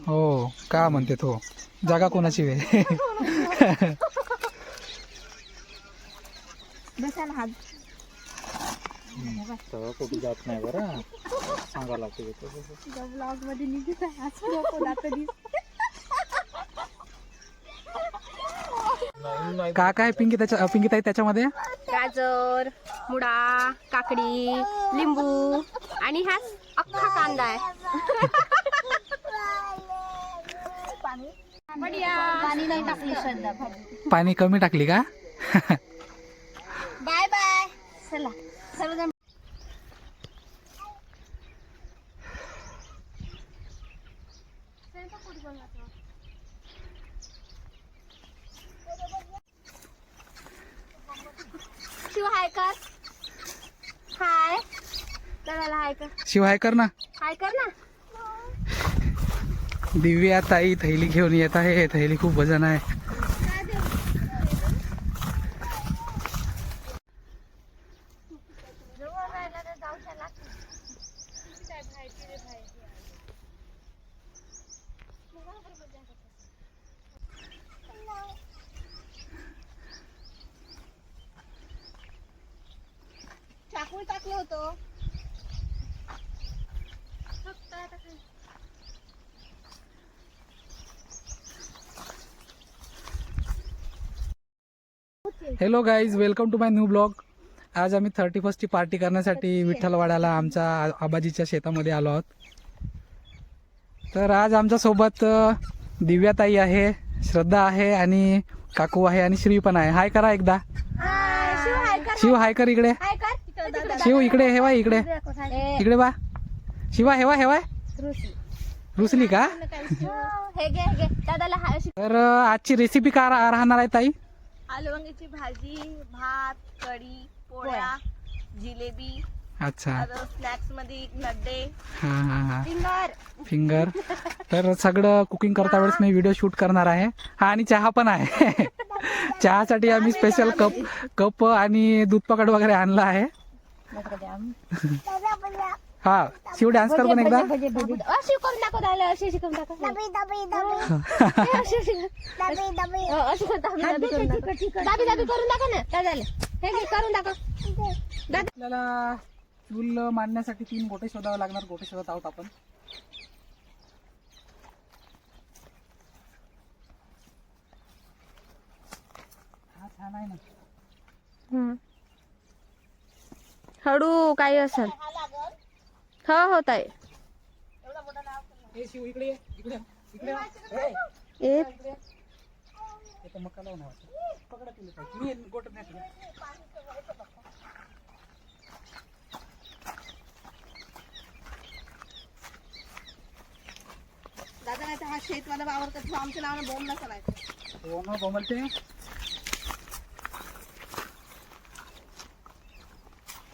हो का म्हणते तो जागा कोणाची वे. कुठे जात नाही बरं सांगा लागते ब्लॉग मध्ये निघत का काय पिंकी ताई त्याच्यामध्ये गाजर, मुळा, काकडी, लिंबू आणि हा अख्खा कांदा आहे. पाणी नाही टाकली श्रद्धा. पाणी कमी टाकली का? Bye bye. चला सर्वजण. शिव हाय कर. हाय करायला हाय कर. शिव हाय कर ना. हाय कर ना. दिव्या ताई थैली घेऊन येत आहे. थैली खूप वजन आहे. चाकू टाकलं होतं. Hello guys, welcome to my new blog. आज आम्ही 31st ची पार्टी करण्यासाठी विठ्ठलवाड्याला आमच्या आबाजीच्या शेतामध्ये आलो आहोत. तर आज आमच्या सोबत दिव्याताई आहे, श्रद्धा आहे आणि काकू आहे आणि श्री पण आहे. हाय करा एकदा. शिव हाय कर इकडे. शिव इकडे हेवा इकडे इकडे बा. शिवा हेवा रुसली का? तर आजची रेसिपी का राहणार आहे ताई? आलू वांग्याची भाजी, भात, कढी, पोळ्या, जिलेबी. अच्छा. स्नॅक्स मध्ये नड्डे, हा फिंगर. तर सगळं कुकिंग करता वेळेस मी व्हिडिओ शूट करणार आहे. हा आणि चहा पण आहे. चहासाठी आम्ही स्पेशल कप आणि दूध पकड वगैरे आणला आहे. हा शिव डान्स कर पण एकदा. अशी करून दाखव. अशी करून दाखव. दाबी करून दाखव ना. काय झालं हे करून दाखव. आपल्याला चूल मांडण्यासाठी 3 गोटे शोधावे लागणार. गोटे शोधत आहोत आपण. हा छान आहे ना. हळू काही असेल. हो होत आहे. शिव इकडे इकडे इकडे मका लावून पकडा मी गोट नाही. दादा नाही तर हा शेतवाला वावरतात. आमच्या नावानं बोंब नसा लायचं. हो ना बोंबलते.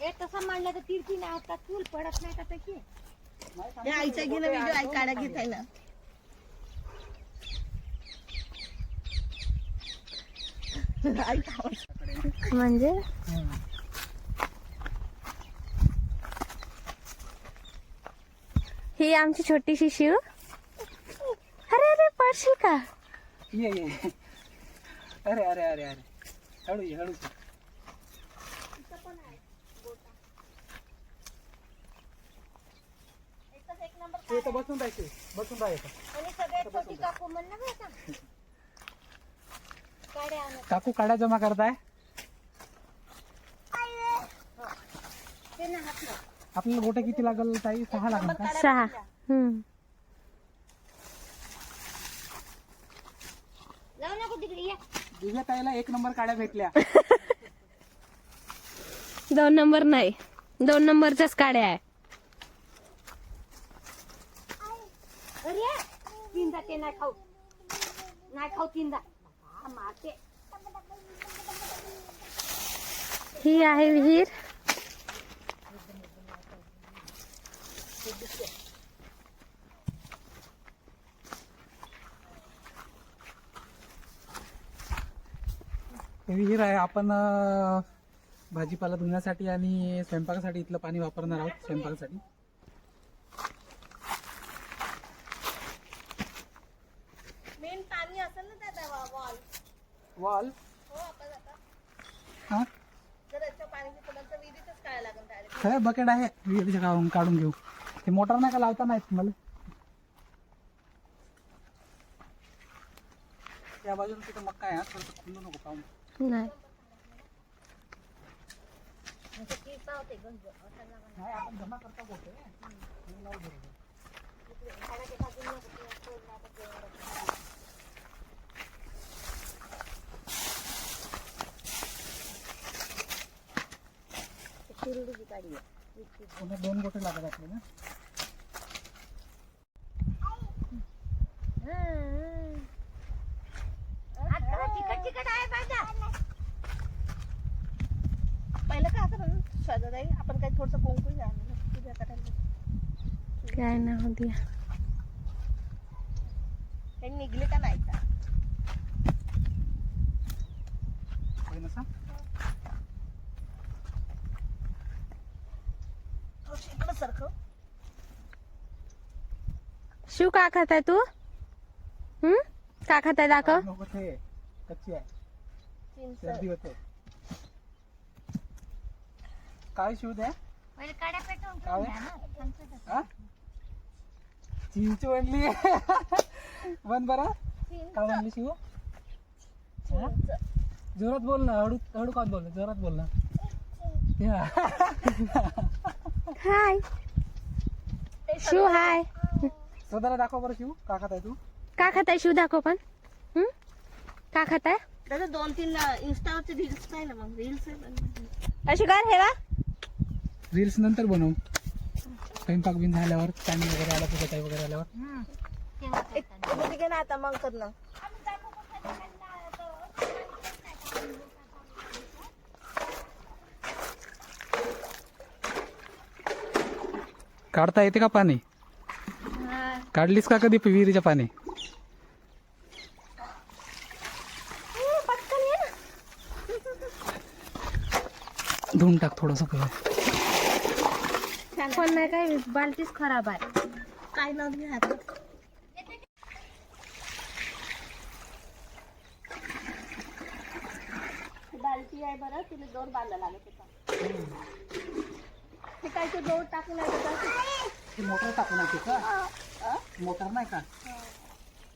एक तसा मांडला तर तिरकी नाही होता. चूल पडत नाही का त्याची. आईच्या घेणं व्हिडिओ आई काढा घेत आहे ना. म्हणजे ही आमची छोटीशी शिव. अरे अरे पडशील का? ये अरे अरे अरे अरे हळू ये हळू. बसून राहायचं. काकू काड्या जमा करताय. आपल्याला गोटे किती लागल ताई? 6 लागल का? 6. दिव्या ताईला 1 नंबर काड्या भेटल्या. 2 नंबर नाही, 2 नंबरच्याच काड्या आहे. तीनदा ते नाही खाऊ तीनदा मारते. ही आहे विहीर. विहीर आहे. आपण भाजीपाला धुण्यासाठी आणि स्वयंपाकासाठी इथलं पाणी वापरणार आहोत. स्वयंपाकासाठी वॉल हा खरं बकेट आहे विहिरीच्या काढून घेऊ. ते मोटर नाही का लावता नाहीत मला त्या बाजून तिथं मग काय थोडंसं खुंदू नको पाहून नाही नाही आपण जमा करता बोलतोय पुन्हा 2 गोटे लागत आपल्याला पहिलं काय आता स्वागत आपण काही थोडस कोंकू काय ना होती काही निघले का नाही का नसा इकडं सारखं शिव का खात आहे तू का खात आहे दाखव नको ते कच्ची आहे चिंच सर्दी होते काय शिव द्या काय चिंच म्हणली बन बरा काय म्हणली शिव जोरात बोल ना हळू हळू का बोल जोरात बोल ना हाय शिव हाय स्वतःला दाखव बरं शिव का खात आहे तू का खात आहे शिव दाखव पण का खात आहे त्याचा 2-3 इंस्टावरचे रील्स पाहिलं मग रील्स अशी कर हे का रील्स नंतर बनवू स्वयंपाक बिन झाल्यावर चॅनल वगैरे आला तुझं काही वगैरे आल्यावर घे ना आता मग कर ना काढता येते का पाणी काढलीस का कधी विहिरीच्या पाणी धुवून टाक थोडस पण नाही काय बाल्टीच खराब आहे काय नाव घे आता बालटी आहे बरं तुला दोर बांधा लागत होता हे काय ते दोर टाकून मोटर टाकून का मोटर नाही का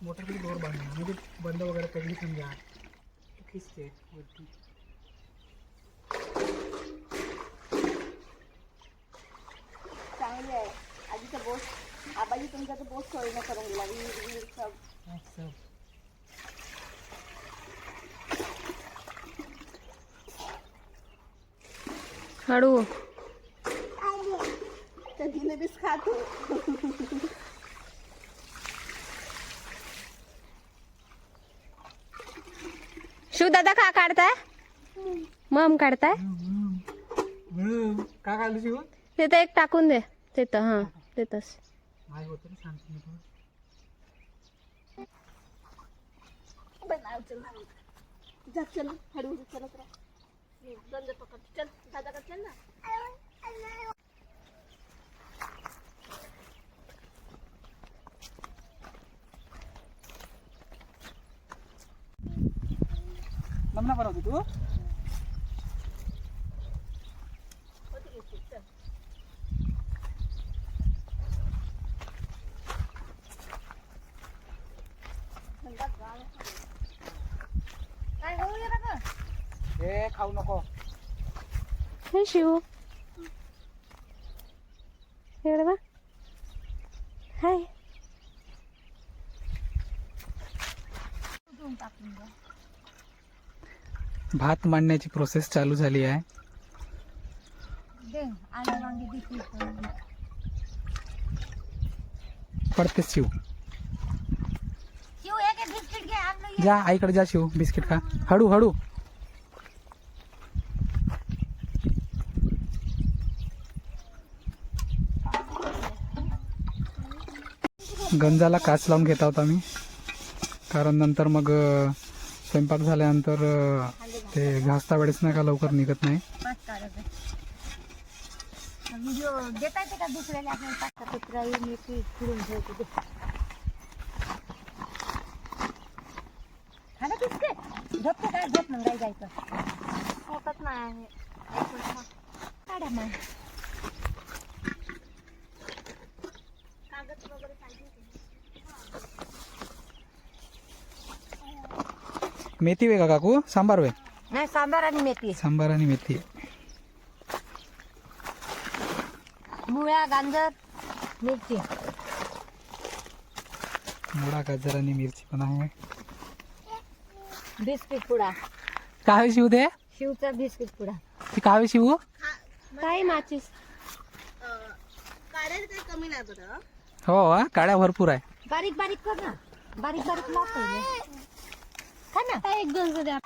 मोटर तरी दोर बांधली म्हणजे बंद वगैरे पडली समजा खिचते वरती चांगली आहे आधीचा बोस आबाजी तुमचा तर बोस सोयीनं करून गेला विहीर सब हळू तर जिलेबीच खातो शिव दादा का काढताय मम काढताय का काढली शिव तिथं एक टाकून दे तिथं हा तिथंच काय होतं रे सांगतो मी तुला जा चल हळू चलत राहा गंज पकड चल दादा का चल ना नमना बनवतो तू हे खाऊ नको हे शिव इकडे बघ हाय भात मांडण्याची प्रोसेस चालू झाली आहे पडतेच शिव जा आईकडे जा शिव बिस्किट खा हळू हळू गंजाला काच लावून घेत आहोत आम्ही कारण नंतर मग स्वयंपाक झाल्यानंतर ते घासता वेळेस नाही का लवकर निघत नाही व्हिडिओ देता येते का दुसऱ्याला आपल्याला टाकता कुत्रा मेथी फिरून ठेवते खाना की मंगाई जायचं होतच नाही काढा मग कागद वगैरे पाहिजे मेथी वे का काकू सांबार वे नाही सांबार आणि मेथी सांबार आणि मेथी मुळा गाजर मिरची मुळा गाजर आणि मिरची पण आहे बिस्किट पुडा काय शिव ते शिवचा बिस्किट पुडा ती काय शिव काय माचीस काढायला काही कमी नाही बरं हो हा, काड्या भरपूर आहे बारीक बारीक कर ना बारीक बारीक लाव पहिले खा ना एक गंज द्या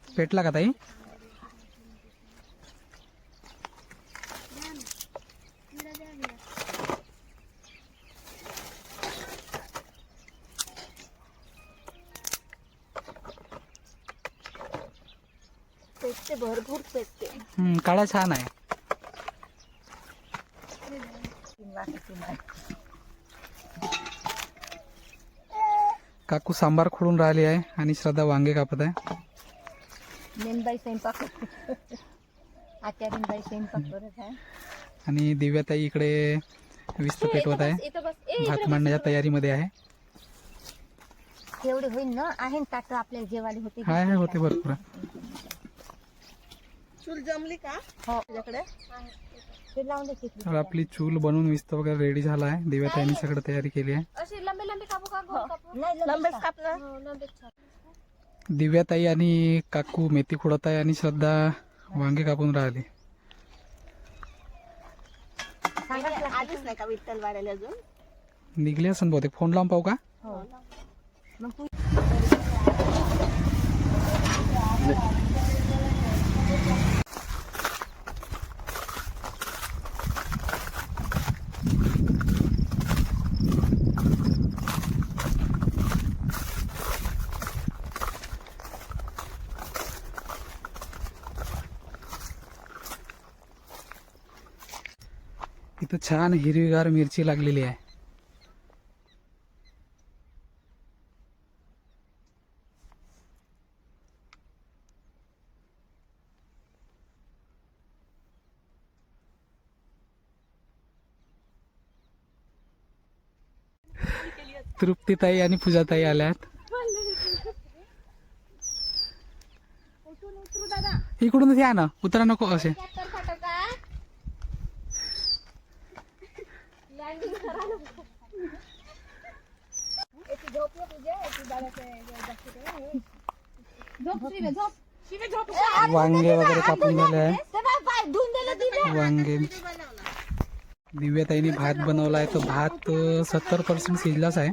पेटला का ताई पेटते भरपूर पेटते काड्या छान आहे काकू सांबार खोडून राहिली आहे आणि श्रद्धा वांगे कापत आहे मेनबाई स्वयंपाक आचार्यबाई स्वयंपाक करत आहे आणि दिव्याताई इकडे विस्त पेटवत आहे भात मांडण्याच्या तयारीमध्ये आहे तेवढे होईल ना आहे ना ताटं आपल्याला जेवायला होते हाय हाय होते भरपूर चूल जमली का हो तुझ्याकडे ते लावून दे तिथे. तर आपली चूल बनवून विस्त वगैरे रेडी झाला आहे दिव्याताईंनी सगळं तयारी केली आहे नाही लंबेच कापला दिव्याताई आणि काकू मेथी खोडत आहे आणि श्रद्धा वांगे कापून राहिली आलीच नाही का विठ्ठल वाड्याला अजून निघली असून बहुतेक फोन लावून पाहू का हो मग तू इथं छान हिरवीगार मिरची लागलेली आहे तृप्तीताई आणि पूजाताई आल्यात इकडूनच या ना उतरा नको असे वांगे वगैरे कापून झाले आहे वांगे दिव्याताईने भात बनवला आहे तो भात 70% शिजलाच आहे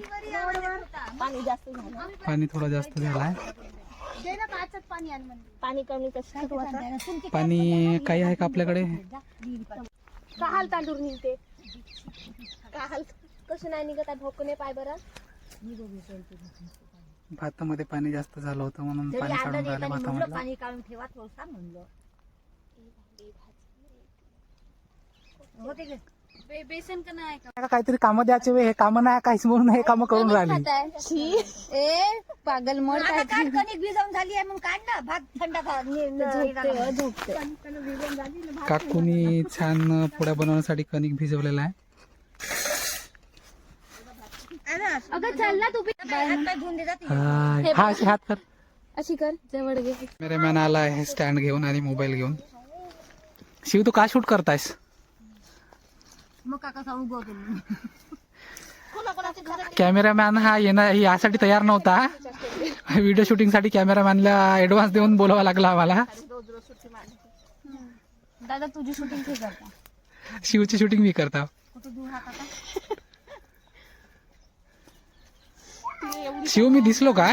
पाणी जास्त झालं पाणी थोडा जास्त झाला आहे पाणी कमी कसं पाणी काही आहे का आपल्याकडे काल तांदूळ निघते कसं नाही निघत भोकने पाय बरं भातामध्ये पाणी जास्त झालं होतं म्हणून पाणी काढून राहिलं भातामधलं पाणी काढून ठेवा थोडसा म्हणलं होते का बेसन का नाही आता काहीतरी कामं द्यायचे वे हे कामं नाही काहीच म्हणून हे कामं करून राहिली ए पागल मर आता काय कणिक भिजवून झाली आहे मग काढ ना भात थंड काकूनी छान पोळ्या बनवण्यासाठी कणिक भिजवलेला आहे अगं चल ना तू धुवून दे जाते हा अशी हात कर अशी कर जवळ घे कॅमेरामॅन आला आहे स्टँड घेऊन आणि मोबाईल घेऊन शिव तू का शूट करतायस मग का कसा उगवतो कॅमेरामॅन हा यासाठी तयार नव्हता व्हिडिओ शूटिंग साठी कॅमेरामॅनला ऍडव्हान्स देऊन बोलावा लागला आम्हाला दादा तुझी शूटिंग ठीक करता शिवची शूटिंग मी करता शिव मी दिसलो का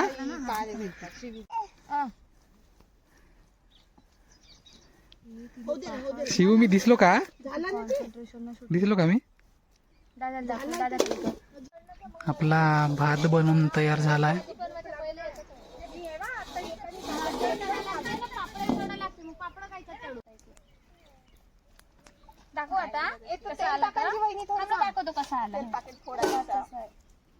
शिव मी दिसलो का मी आपला भात बनवून तयार झालाय दाखव आता कसा आला का? असं दाखवतो कसा आला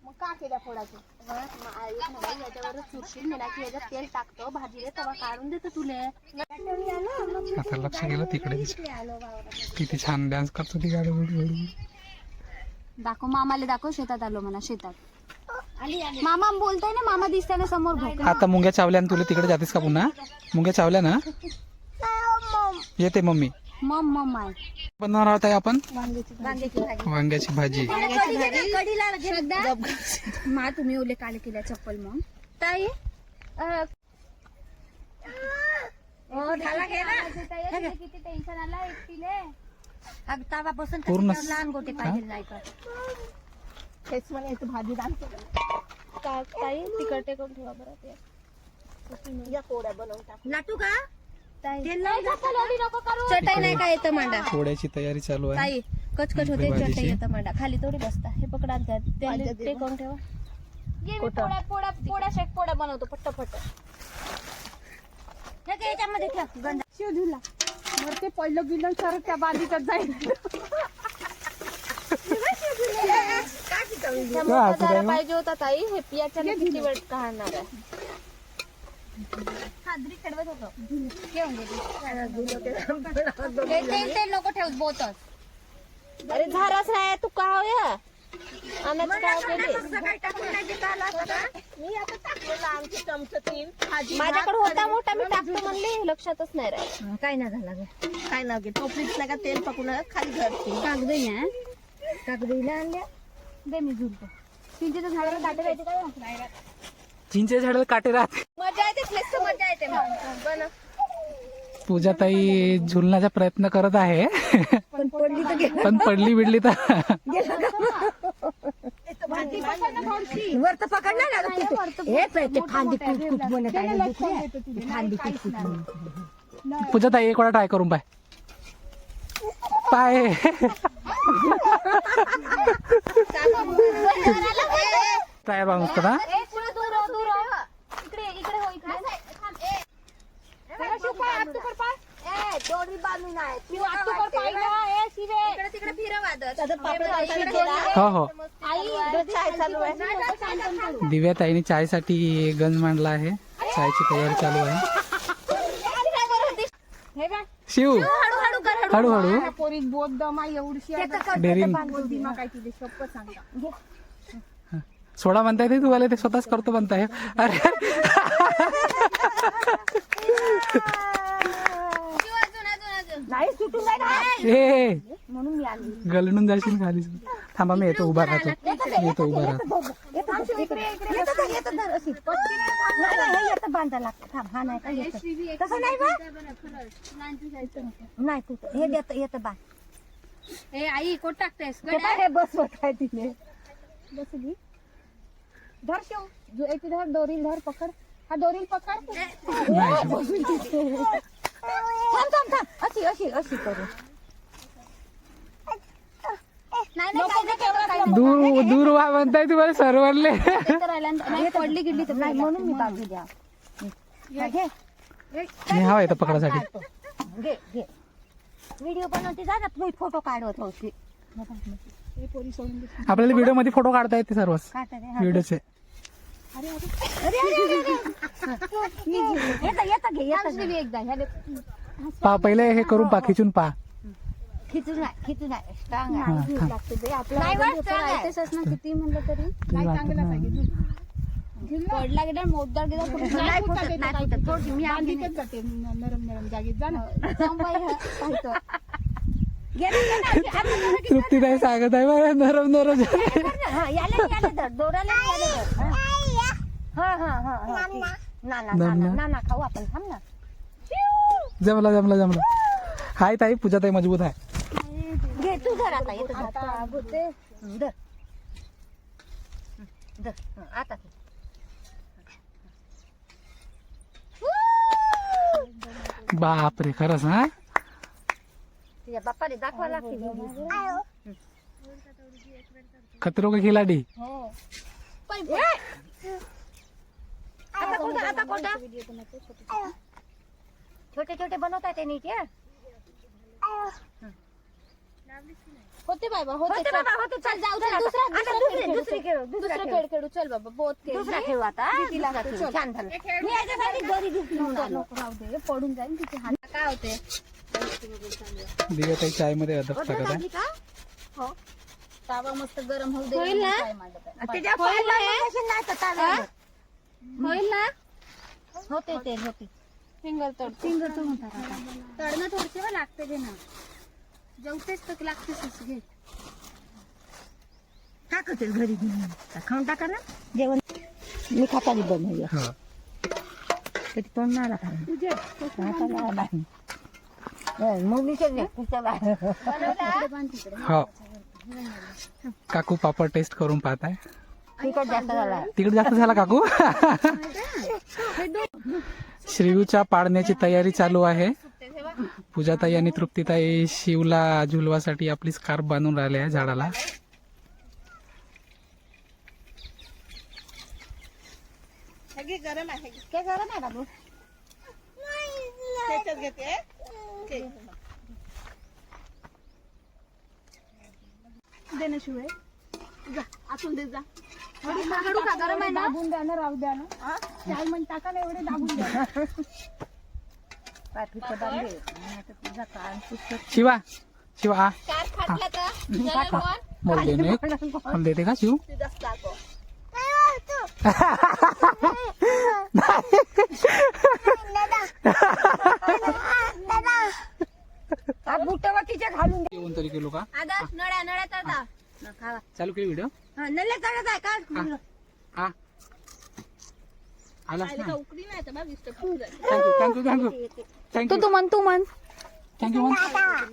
मग का केल्या फोडाचे याच्यावर चुरशील म्हणा की याच्यात तेल टाकतो भाजीले तेव्हा काढून देतो तुले. आता लक्ष गेलं तिकडे किती छान डान्स करतो ती गाडी. दाखव मामाला, दाखव शेतात आलो म्हणा. शेतात मामा बोलताय ना, मामा दिसताय ना समोर. भोका आता मुंग्या चावल्या आणि तुला तिकडे जातेस का पुन्हा? मुंग्या चावल्या ना? येते मम्मी. मम मम आहे. बनवणार आहोत आपण वांग्याची भाजी. वांग्याची भाजी. श्रद्धा मा तुम्ही ओले काले केल्या चप्पल. मग ताई किती टेन्शन आला एकटीले. तावापासून पूर्ण लहान गोटे पाहिजे नाही का. हेच म्हणे याचं भाजी रांधतो ताई तिकडे करून ठेवा बरं ते. या पोळ्या बनवून टाक. लाटू का चटाई नाही का येतं मांडा. पोळ्याची तयारी चालू आहे. ताई कचकच होते. भाजीची. चटई येतं मांडा. खाली थोडी बसता. हे पकडा ते करून ठेवा. पोळ्या पोळ्या पोळ्या शेक पोळ्या बनवतो पट्ट. हे काय याच्यामध्ये ठेव गंध. शिवधुला मग ते पडलं गिलं सर त्या बाजीच्यात जाईल. काय? पाहिजे होता ताई. हे पियाच्या किती वेळ काढणार आहे. हादरी खेळवत होतो. तेल नको ठेवत बोतच. अरे झाराच नाही तू का या आणायचं काय केली. सकाळी टाकून नाही देता आला होता का? मी आता टाकलेलं आमची चमच 3 भाजी माझ्याकडे होता मोठा, मी टाकतो म्हणले लक्षातच नाही राहिलं. काय ना झाला ग. काय नाव घे टोपलीत का तेल पकडून खाली घरची. कागदी आहे. कागदीला आणल्या दे मी झुलतो. चिंचेच्या झाडाला काटे राहते काय? चिंचे झाडाला काटे राहते. मजा येते. मस्त मजा येते. मग पूजा ताई झुलण्याचा प्रयत्न करत आहे. पण पडली तर पण पडली बिडली तर वर तर पकडणार ना. हे ते फांदी कुट बनत आहे. फांदी कुट. पूजा ताई एक वेळा ट्राय करून पाय. ट्राय बघ नुसतं ना. दोरी बांधून आहे. हो हो. चाय चालू आहे. दिव्या ताईने चायसाठी गंज मांडला आहे. चायची तयारी चालू आहे. शिव हळूहळू पोरीत बोध दमा एवढी डेरिंग काय तिथे शप्प सांगा. सोडा म्हणताय ते तुम्हाला ते स्वतःच करतो म्हणताय. अरे नाही सुटून नाही ना. ए म्हणून मी आली. गलणून जाशील खाली. थांबा मी येतो उभा राहतो. येतो उभा राहतो. येतं धर अशी. नाही, नाही, हे येतं बांधा लागतं. थांब हा नाही का येतं. तसं नाही बा. नाही कुठं हे येतं बांध. ए आई कोट टाकतेस हे बसवत आहे तिने. बसली धर. शिव याची धर. दोरील धर. पकड. हा दोरील पकड. थांब थांब थांब. अशी करू. दूर व्हा म्हणताय तुम्हाला सर्वांले. नाही पडली गिडली तर नाही म्हणून मी बाजू द्या. घे मी हवा येतं पकडासाठी. घे घे. व्हिडिओ बनवते जा ना. तुम्ही फोटो काढवत होती. आपल्याला व्हिडिओ मध्ये फोटो काढता येते सर्वच काढता ते. व्हिडिओचे. अरे येतं घे. एकदा पा पहिले हे करून पा. खिचून पा. खिचून नाही स्ट्रॉंग हा, आहे. थांब. नाही बा, strong आहे. किती म्हणलं तरी तरी वाटत नाही. पडला गेला मोठदार गेला नाही फुटत, नाही फुटत. थोडी मी आणली नाही. नरम जागेत जा ना. घे ना, घे ना. आता जरा घे. तृप्ती नाही सांगत आहे बरं. नरम नरम हा, याले धर. दोराला याले धर. हा. ठीक. ना खाऊ आपण. थांब ना. जमला. हाय ताई. पूजा ताई मजबूत आहे. घे तू धर आता. येतं धर. धर. आता तू. बापरे खरंच हा. तुझ्या बाप्पाने दाखवा लागते. खतरो का खिलाडी. आता कोणता छोटे बनवतात ते नीट. होते बाबा होते होते बाबा, होते. चल जाऊ दे चल आता. दुसरा आता दुसरा खेळ दुसरी खेळू. खेळू, दुसरा दुसरा खेळू. खेळ खेळू चल बाबा बहुत खेळ दुसरा खेळू आता. दुसरा खेळू. छान झालं. मी याच्यासाठी दोरी घेऊन आलो. नको राहू दे पडून जाईल तिथे हात काय होते दिव्या काही चाय मध्ये अदरक होतं टाकत भाजी आहे. का? तावा मस्त गरम होऊ दे होईल ना? काय मांडत आहे. त्याच्या होईल ना हे? पायाला मशीन नाही तर ताव्यावर. होईल ना होते ते होते. फिंगर तोड फिंगर तो म्हणतात आता. तळणं थोडसे व लागते घे ना जेवतेच तर लागतेच घे टाकतेच घरी घेऊन. खाऊन टाका ना जेवण. मी खाताली बनवूया. हा. कधी तोंड नाही आला का? मुलीचे हो काकू पापड टेस्ट करून पाहताय. तिकट जास्त झाला. तिकडे जास्त झाला काकू. श्रीयूच्या पाडण्याची तयारी चालू आहे. पूजाताई आणि तृप्तीताई शिवला झुलवासाठी आपली स्कार्फ बांधून राहिले आहे झाडाला. काय गरम आहे बाबू? दे ना शिवाय आतून दे जा हळू का गरम आहे ना दाबून द्या ना राहू द्या ना चाय मन टाका ना एवढे दाबून द्या पाठीचं बांधे. आता तुझा कान पुस्तक. शिवा शिवा आ कार फाटला का जरा कोण मला देणे मला देते का शिव. बुटवा तिच्या घालून दे. जेवण तरी केलो का. आदा नळ्या नळ्या तळता खावा. चालू केली व्हिडिओ. नल्ले चढत आहे का? हा आला उकडी नाही तर बा disturb thank you thank you thank you thank you तू म्हण थँक्यू मन.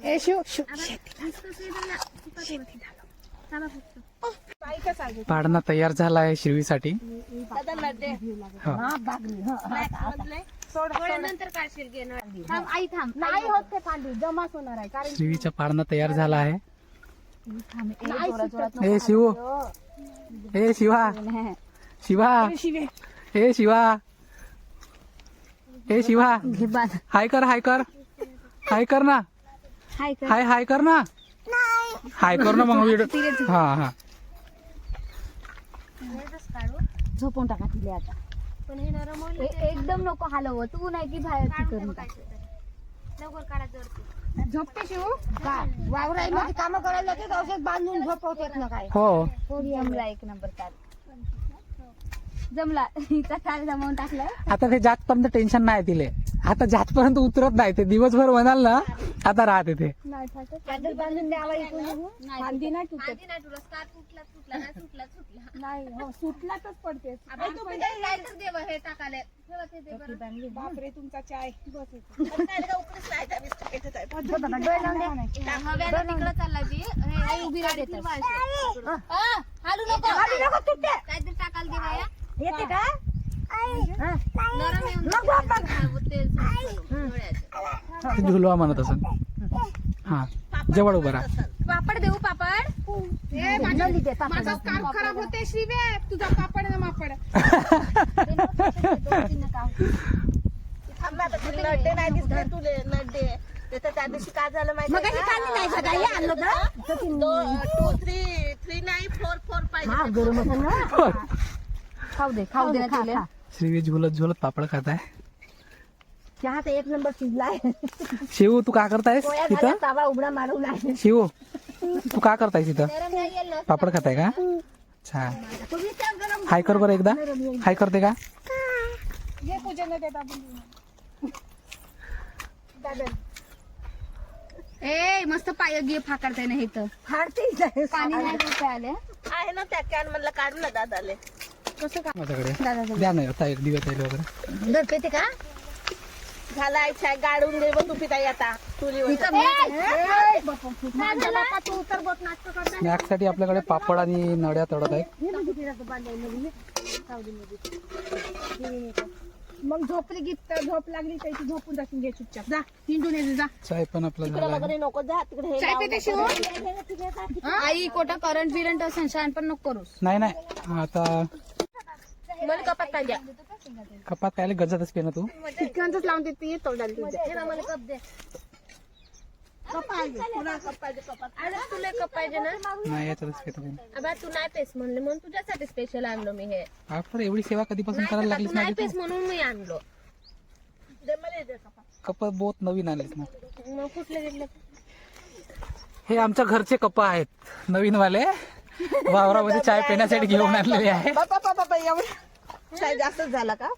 ए शिव शिव. पाडणा तयार झाला आहे शिर्वीसाठी. हो. हा बागली. नंतर काढशील घे थांब आई थांब नाही होत ते फांदी जमाच होणार आहे कारण शिर्वीचा पाडणा तयार झाला आहे. जोरात ए शिव ए शिवा शिवा ए शिवा ए शिवा हाय कर हाय कर हाय कर ना हाय कर हाय हाय कर ना हाय कर ना मग व्हिडिओ. हा हा झोपून टाका तिला आता. पण हे नरम होईल एकदम नको हलव तू नाही की बाहेर करून टाक लवकर काढा जर झोपते शिव काय वावरामध्ये काम करायला ते औषध बांधून झोपवतेत ना काय. हो जमला एक नंबर काल जमला हिचा काल जमावून टाकलाय आता ते जातपर्यंत टेन्शन नाही तिले. आता जातपर्यंत उतरत नाही ते दिवसभर म्हणाल ना आता राहते ते. नाही फाटत काजल बांधून द्यावा इकडून. फांदी नाही तुटत तुला स्कार तुटला तुटला नाही सुटला नाही हो सुटलाच पडते देव हे टाकाले बापरे तुमचा चाय हव्याला तिकडं चालला ती हे उभी राहते हालू नको काहीतरी टाकायला देवा या येते का? नरम येऊन तेल डोळ्याचं झुलवा म्हणत असं. हा जवळ उभा राहा. पापड देऊ पापड नली दे पापड. माझा काम खराब होते श्रीवे तुझा पापड ना मापड नड्डे नाही दिसले तुले नड्डे. त्या दिवशी काय झालं माहिती मग काली नाही का काही आणलं तर 2 3 नाही 4 4 पाहिजे. हा गरम होतं ना. खाऊ दे तुले श्रीवी झुलत झुलत पापड खात आहे. चहा तर एक नंबर शिजलाय. शिव तू का करतायस तिथं. तावा उघडा मारून आहे. शिव तू का करतायस तिथं पापड खाताय का. छान हाय कर बरं एकदा हाय करते का. ए मस्त पाय गे फाकडताय ना इथं फाडते पाणी नाही देत आले आहे ना त्या कॅन मधलं काढून ना दादाले. कसं का माझ्याकडे द्या ना आता एक दिवस राहिले वगैरे. दर पेते का झाला इच्छा गाडून दे बघ तू पिताई आता चुलीवर. स्नॅक्स साठी आपल्याकडे पापड आणि नड्या तळत आहेत. मग झोपली की झोप लागली त्याची झोपून जाशील घे चुपचाप जा हिंडून ये जा चाय पण आपला झाला आहे. नको जा तिकडे चाय पिते शिव आई कोटा करंट बिरंट असेल शान पण नको करूस नाही नाही आता मला कपात पाहिजे. कपात काय गजतच पे ना तू. चिकनच लावून देते तोंडाला तुझ्या मला कप दे. तुला कप पाहिजे कपात. अरे तुला कप पाहिजे ना नाही याच्यातच पेतो मी. अबा तू नाही पेस म्हणले म्हणून तुझ्यासाठी स्पेशल आणलो मी हे. आपण एवढी सेवा कधीपासून करायला नाही लागलीस तू नाही माझी पेस म्हणून मी आणलो. दे मला दे कपात. कप बहुत नवीन आणलीस ना. मग कुठले घेतले हे आमच्या घरचे कप आहेत नवीन वाले वावरामध्ये चाय पिण्यासाठी घेऊन आणलेले आहे. बाबा बाबा बाबा एवढं काय जास्तच झाला का?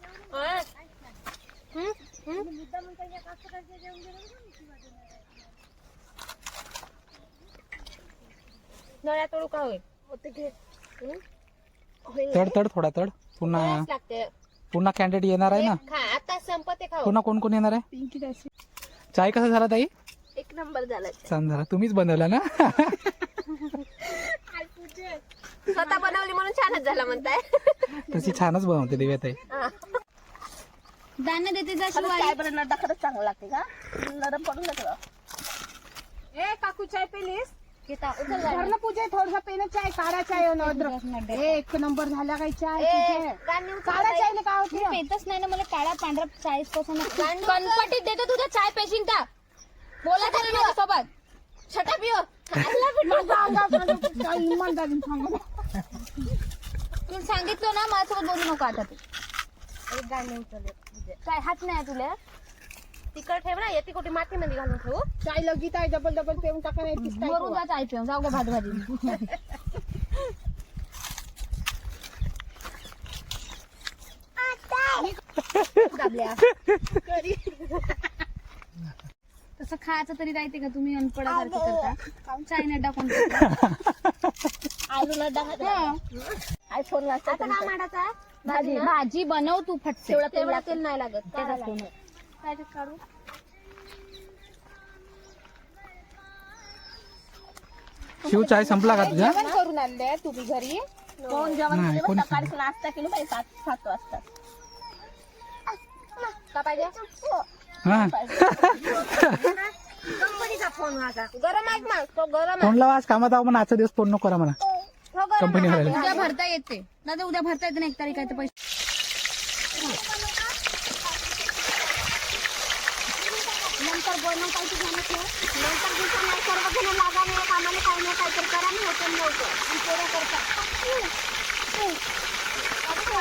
नळ्या तोडू का होईल होते घे. तड तड थोडा तड पुन्हा नळ्याच लागते. पुन्हा कॅन्डिडेट येणार आहे ना. खा आता संपते खाऊ. पुन्हा कोण कोण येणार आहे. चाय कसा झाला ताई. एक नंबर झाला. छान झाला. तुम्हीच बनवला ना. स्वतः बनवली म्हणून छानच झाला म्हणताय. तशी छानच बनवते दिव्याताई. दाना देते जा खरंच काय बरं नड्डा खरंच चांगला लागते का? नरम पडून जातं. ए काकू चाय पेलीस गीता उचल घरनं पूजे थोडसा पेन चाय काढा चाय अद्रक एक नंबर झाला काय चाय तुझे काढा चाय का होती पेतच नाही ना मला काळा पांढरा चाळीस पासून कणपटीत देतो तुझ्या चाय पेशीन का बोला तरी माझ्यासोबत छटा पिओ तू सांगितलं ना माझ्यासोबत बोलू नको आता तू एक गाणे उचलले काय हात नाही तुला तिकड ठेव ना येते कुठे मातीमध्ये घालून ठेवू चाय लगीत आहे डबल डबल पेऊन टाका नाही वरून जा चाय पिऊन जाऊ ग भात भाजी तसं खायचं तरी राहते का तुम्ही अनपडासारखं करता चाय नड्डा कोण आलू नड्डा आयफोन आता काय मांडायचा भाजी भाजी बनव तू फटते तेवढा तेल नाही लागत काय काढू शिव चाय संपला का तुझ्या. जेवण करून आणले तुम्ही घरी कोण जेवण नाही, केलं कोणी बरं? सकाळी नाश्ता केलं बाई 7 वाजता. का पाहिजे हा कंपनीचा फोन माझा गरम आहे मग तो गरम फोन लावा आज कामात आहो. पण आजचा दिवस फोन नको करा मला. तो गरम कंपनी वाल्याला. उद्या भरता येते दादा उद्या भरता येते ना 1 तारीख आहे ते पैसे नंतर बोलणं काय तू झालं ठेव नंतर दुसरं नाही सर्वजण लागा नाही कामाला काही नाही काहीतरी करा नाही होतं नव्हतं पोरं करतात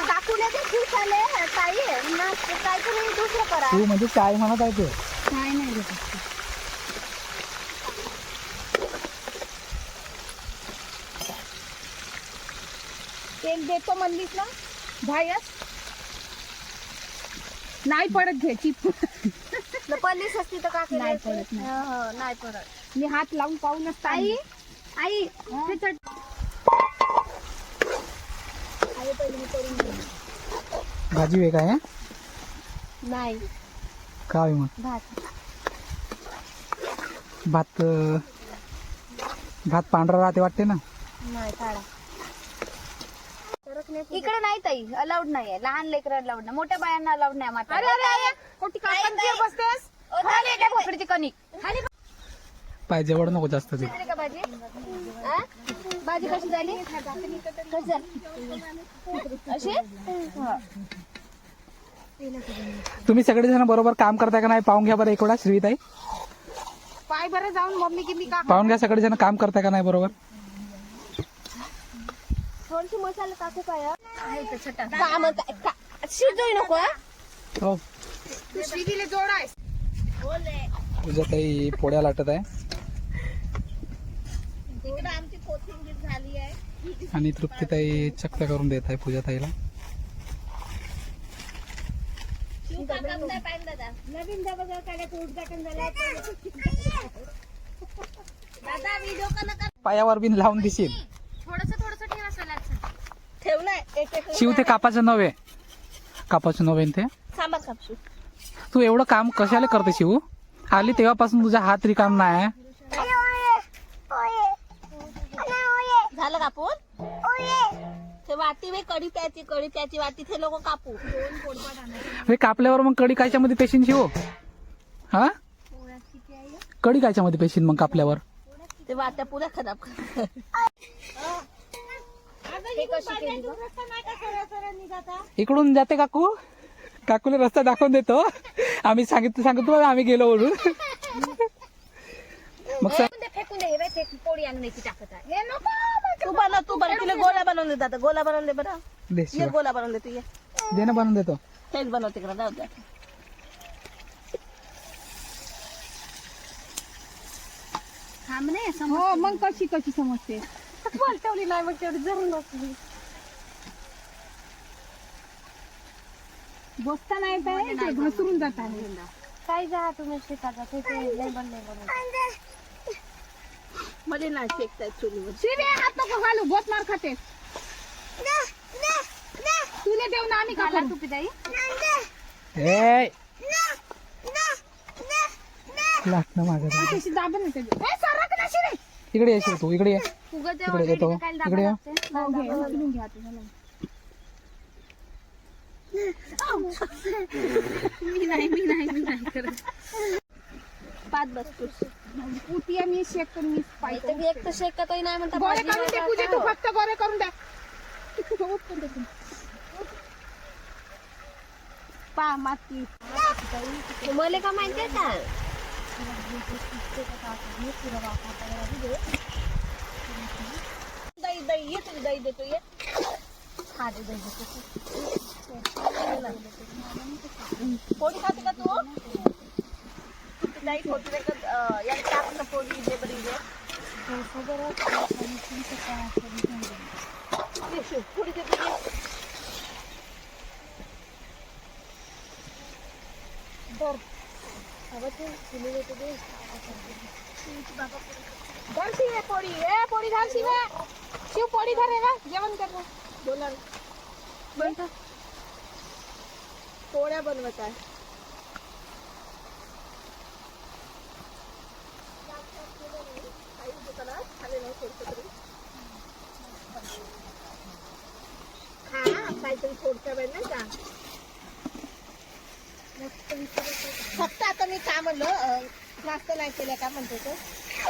काकूला ते खुश आले ताई ना काहीतरी दुसरं करा तू म्हणजे चाय म्हणत आहे ते. काय नाही घेत तेल देतो म्हणलीस ना भायस नाही पडत घ्यायची पल्लीस असती तर का नाही पडत नाही नाही परत मी हात लावून पाहूनच आई आई ते चट भाजी वेग आहे नाही काय मग भात भात भात पांढरा राहते वाटते ना. नाही काढा इकडे नाही ताई अलाउड नाहीये लहान लेकर अलाउड नाही मोठ्या बायांना अलाउड नाही माता कोटी काकांची बसतेस भोकरीची कणिक खाली पाय जवळ नको जास्त ते. का भाजी आ? भाजी कशी झाली कशी झाली अशी तुम्ही सगळेजण बरोबर काम करताय का नाही पाहून घ्या बरं एक वेळा श्रीताई. पाय बरं जाऊन मम्मी की मी का पाहून घ्या सगळेजण काम करताय का नाही बरोबर. थोडीशी मसाला टाकू काय काम शिजू नको हो तू श्रीजीले जोडायस तुझ्या ताई पोळ्या लाटत आहे तिकडे आमची कोथिंबीर झाली आहे. आणि तृप्तीताई चक्क करून देत आहे पूजा ताईला. नवीन जबरदस्त काढायचं उद्घाटन झालं दादा व्हिडिओ का नका पायावर बिन लावून दिशील. थोडस ठेवा सलाडचं ठेव ना एक एक शिव ते कापाचं नव्हे कापाचं नव्हे ते. सांबार कापशी. तू एवढं काम कशाला करते शिव. आली तेव्हापासून तुझा हात रिकाम नाही. झालं कापून ते वाटी वे कढी प्याची वाटी ते लोक कापू. हे कापल्यावर मग कडी कायच्यामध्ये पेशीन शिव. हा कडी कायच्यामध्ये पेशीन मग कापल्यावर. ते वाट्या पुऱ्या खराब कर. इकडून जाते काकू. काकूला रस्ता दाखवून देतो. आम्ही सांगतो आम्ही गेलो म्हणून. ते पोळी आणून याची टाकत आहे हे नको तू बनव तिला गोला बनवून दे दादा गोला बनवून दे बरं दे ये शिवा. गोला बनवून दे तू ये दे ना बनवून देतो. तेच बनव तिकडे जाऊ दे थांब नाही हो मग कशी कशी समजते बोलतवली नाही मग तेवढी जरूर नसली बसता नाही पाहिजे ते घसरून जात आहे काय जा तुम्ही शेतात ते लय बनले मध्ये नाही शेकताय चुलीवर शिवे हात नको घालू बोट मार खाते तुला देऊ ना आम्ही मला का टुपी दाई ए लागतं माझं. कशी दाबन येते सरक ना शिवे इकडे ये तू, इकडे ये. उगाच इकडे येतो, इकडे ये. हो घे उचलून घ्या तुम्हाला मी नाही करत पाच बस तू उतिया मी शेक करून मी पाहिजे मी एक तर शेकतही नाही म्हणता गोरे करून दे पूजे तू फक्त गोरे करून दे पा माती मला का माहितीये का दही दही ये तुझी दही देतो ये हा दे दे पोळी खाते का तू दही फोडते का या टाक ना पोळी दे बरी दे ये शिव, पोळी दे तुझी धरशी आहे पोळी घाल शिवे शिव पोळी धरे ना जेवण कर बोला ना. पोळ्या बनवत आहे काहीतरी थोडच्या वेळ नाही का फक्त आता मी काय म्हणलं जास्त नाही केलं का म्हणतो तो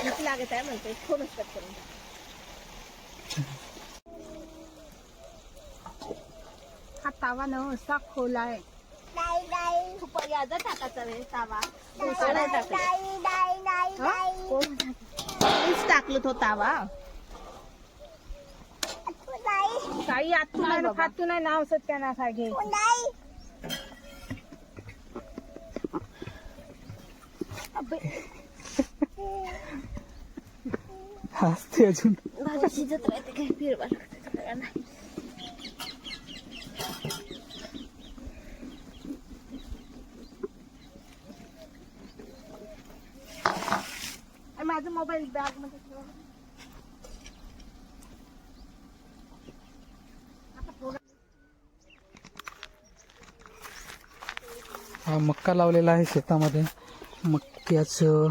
भूक लागत आहे म्हणतो थोडंच कट करून हा तावा न असा खोलाय खूप यादा टाकायचा रे तावा मीच टाकलो तो तावा काही आतू नाही खातू नाही नाव सत्याना घे हसते अजून. भाजी शिजत राहते काय फिरवा लागते सगळ्यांना माझा मोबाईल बॅग मध्ये ठेवा. हा मक्का लावलेला आहे शेतामध्ये. मक्याचं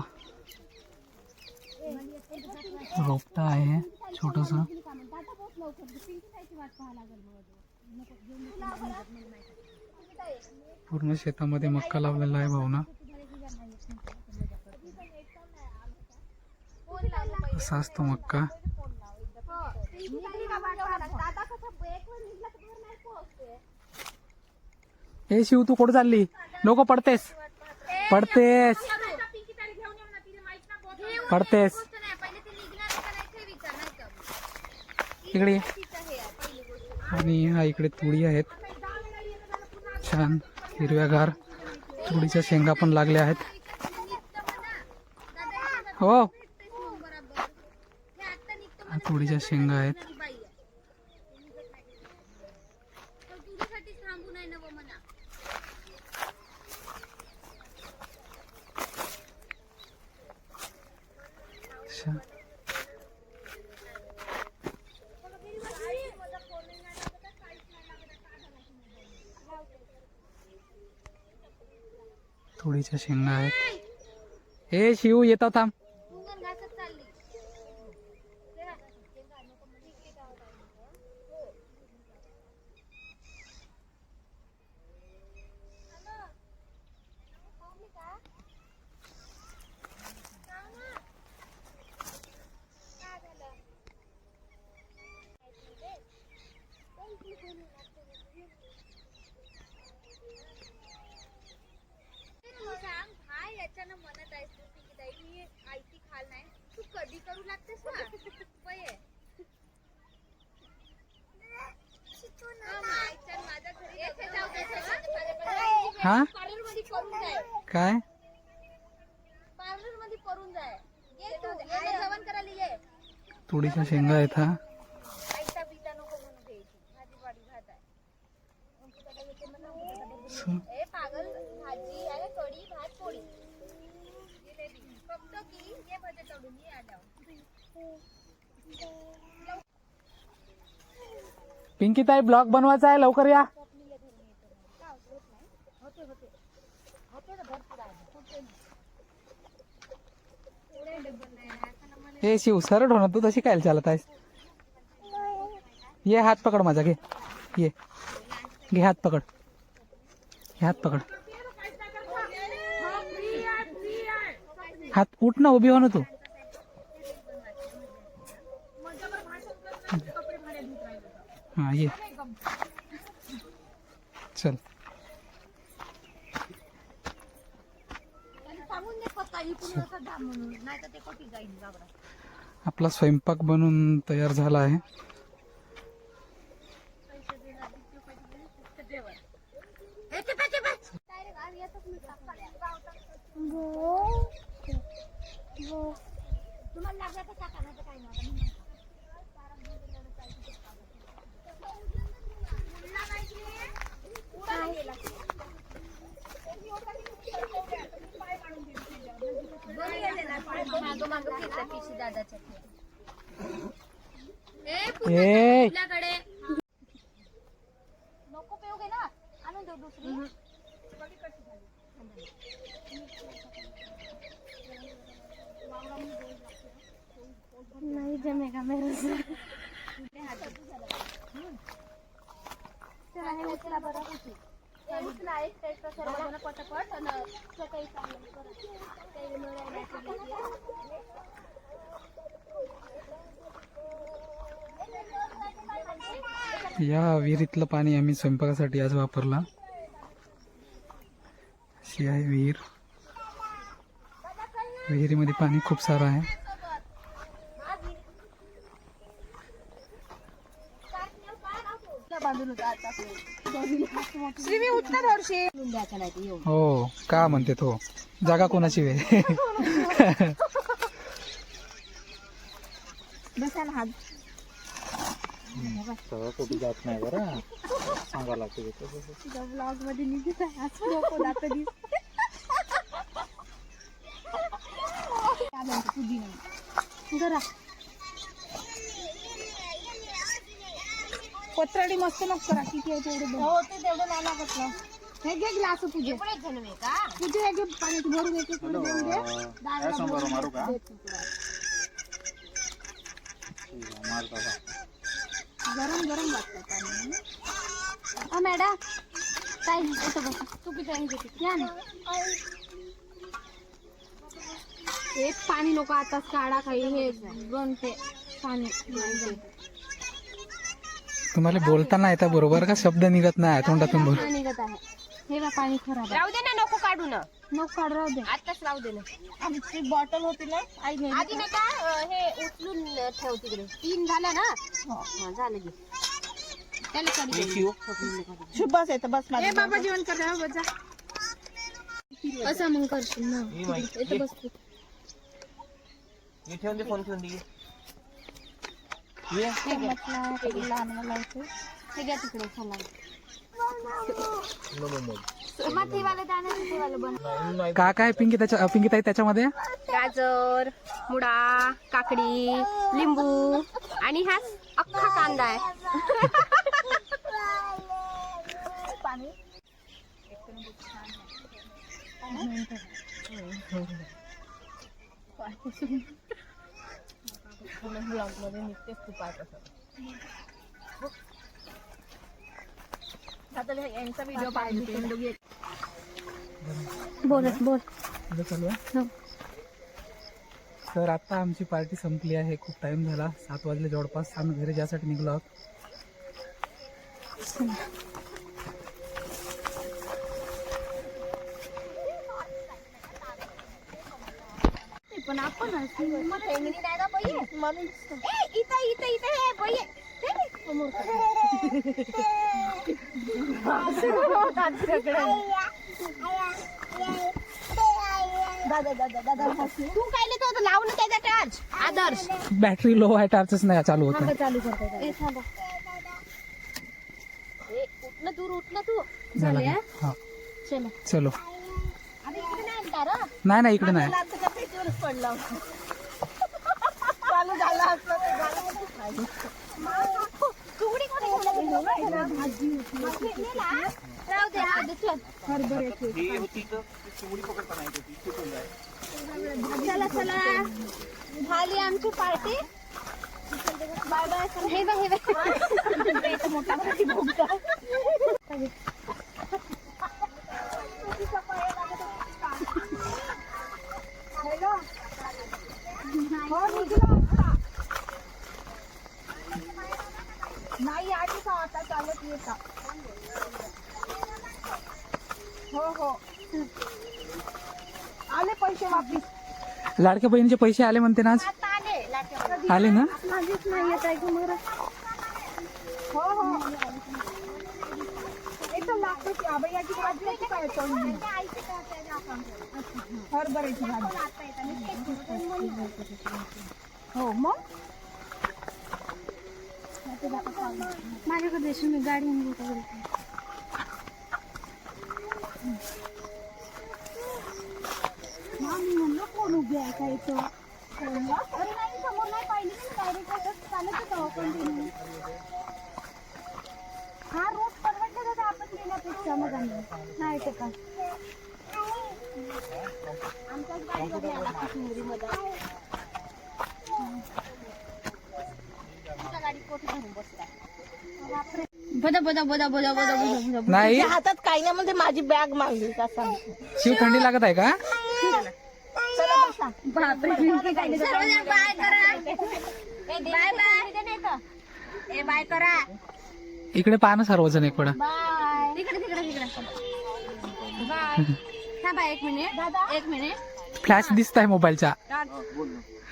रोपटा आहे छोटस. पूर्ण शेतामध्ये मक्का लावलेला आहे भावना. असा असतो मक्का. ए शिव तू कुठं चालली? नको पडतेस पडतेस पडतेस. इकडे ये. आणि हा इकडे तुळी आहेत छान हिरव्यागार. तुळीच्या शेंगा पण लागल्या आहेत. हो हा तुळीच्या शेंगा आहेत. अच्छा. तुळीच्या शेंगा आहेत. हे शिव येतो थांब. म्हणत आहेस तू की ताई मी आयती खाल नाही तू कधी करू लागतेस ना पये माझ्या घरी येथे जाऊ दे हा पार्लर मध्ये करून जाय काय पार्लर मध्ये करून जाय ये तू ये जेवण करायला ये तुळीच्या शेंगा आहेत हा आईचा बिटा नको म्हणून द्यायची भाजी वाडी भात आहे ए पागल भाजी आहे कढी भात पोळी जिलेबी फक्त की ये भजे तळून ये आल्यावर पिंकी ताई ब्लॉग बनवायचा आहे लवकर या हे शिव सरळ होणार तू तशी काय चालत आहेस ये हात पकड माझा घे ये घे हात पकड घे हात पकड हात उठ ना उभी हो ना तू हा ये चल आपला स्वयंपाक बनून तयार झाला आहे तुम्हाला लागला तर टाका नाही तर काही नाही ए नको पेऊ घे ना आणून देऊ दुसरी नहीं जमेगा मेरे से चला बरं कुठे उचला एक टेस्ट सर्वजण पटापट आणि सकाळी या विहिरीतलं पाणी आम्ही स्वयंपाकासाठी आज वापरला अशी आहे विहीर विहिरीमध्ये पाणी खूप सारं आहे हो का म्हणते तो जागा कोणाची वे कुठे जात नाही बरं सांगा लागते ब्लॉग मध्ये निघत आहे आज लोक जात जरा कोथरडी मस्त मग करा किती आहे तेवढं हो ते तेवढं नाही लागत ना हे घे ग्लास तुझे एवढेच जण आहे का तुझे हे घे पाणी भरून येते थोडं देऊन दे मारू का गरम गरम लागतं पाणी मॅडम काय इथं बस तू किती आहे घेते या ना हे पाणी नको आताच काढा काही हे गणते पाणी तुम्हाला बोलताना येता बरोबर का शब्द निघत नाही तोंडातून बोल निघत आहे हे बा पाणी खराब राहू दे ना नको काढू ना नको काढ राहू दे आताच राहू दे ना आमची बॉटल होती ना आई नाही आधी नाही का हे उचलून ठेव तिकडे 3 झाल्या ना हा झालं की त्याला काढू शुभ बस येतं बस माझी बाबा जेवण कर राहा बजा असं मग करशील ना इथं बस तू ठेवून दे फोन ठेवून दे लहान मला हे घ्या तिकडे चला मातीवाले दाणे तिथेवाले बन का काय पिंकी ताई त्याच्यामध्ये गाजर मुळा काकडी लिंबू आणि हा अख्खा कांदा आहे यांचा व्हिडिओ पाहिजे बोल बोल तर आता आमची पार्टी संपली आहे खूप टाइम झाला 7 वाजले जवळपास आम्ही घरी जायसाठी निघलो आहोत पण आपण फेमिनी नाही का बाई म्हणून इथं इथं इथं हे बाई तू काय लिहितो लावलं त्याचा टाच आदर्श बॅटरी लो आहे, टार्चच नाही चालू होत नाही. चालू करतो उठलं दूर उठलं तू झालं का? हा. चलो चलो. आता इकडे नाही आणता रं? नाही इकडे नाही. तुझ्या पेटीवरच पडला होता. चालू झाला असलं तर झालं. तुगडी कोणी भाजी नेला? राहू दे राहू दे चल चला चला झाली आमची पार्टी बाय बाय हे बघ मोठा नाही आधी का आता चालत येता. हो हो आले पैसे वापिस. लाडक्या बहिणीचे पैसे आले म्हणते ना आज. आले ना. माझीच नाही येत आहे तुम्हाला हो हो एकदम लागतो की आबयाची भाजी आहे की काय तोंडी हरभऱ्याची भाजी. हो मग माझ्याकडे देशील मी गाडी मी म्हणलं कोण उभी आहे का इथं अरे नाही समोर नाही पाहिली मी डायरेक्ट चालतच आहो कंटिन्यू हा रोड परवडला दादा आपण गेल्यापेक्षा मग नाही तर का आमच्याच गाडीवर आला काश्मीरीमध्ये गाडी कोठी भरून बसला बदा बदा बदा बदा बदा बदा नाही तिच्या हातात काही नाही म्हणजे माझी बॅग मागली का सांग. शिव थंडी लागत आहे का? चला बसा. बापरे सर्वजण बाय करा बाय बाय ए बाय करा इकडे पहा ना सर्वजण एक वेळा. बाय तिकडे तिकडे तिकडे बाय थांबा एक मिनिट फ्लॅश दिसत आहे मोबाईलचा.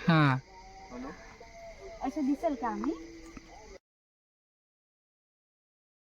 हा असं दिसेल का आम्ही